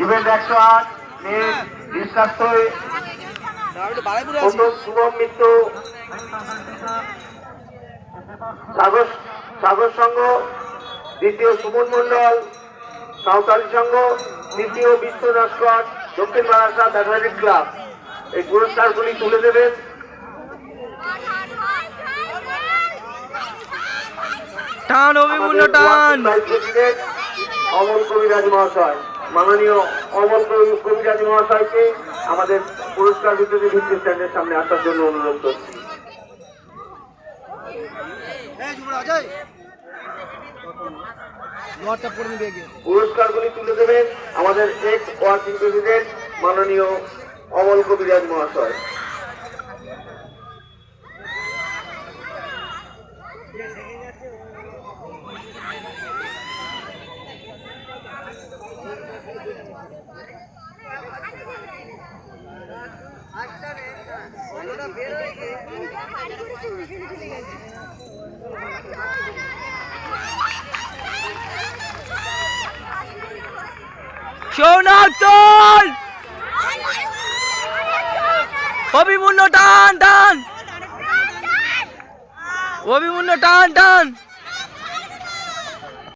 Event 108 Shubham মিত্র, সাগর সংঘ দ্বিতীয়, সুমন মন্ডল সাঁওতালি সংঘ তৃতীয়, বিশ্ব নস্কর দক্ষিণ বারাসাত অ্যাথলেটিক ক্লাব। এই পুরস্কারগুলি তুলে দেবেন অমল কবিরাজ মহাশয়। মাননীয় অমল কবিরাজ মহাশয়কে আমাদের পুরস্কার বিতরণী ভিত্তি স্ট্যান্ডের সামনে আসার জন্য অনুরোধ করছি। পুরস্কারগুলি তুলে দেবেন আমাদের এক্স ওয়ার্কিং প্রেসিডেন্ট মাননীয় অমল কবিরাজ মহাশয়। সোনাতল অভিমন্যু টান টান, অভিমন্যু টান টান।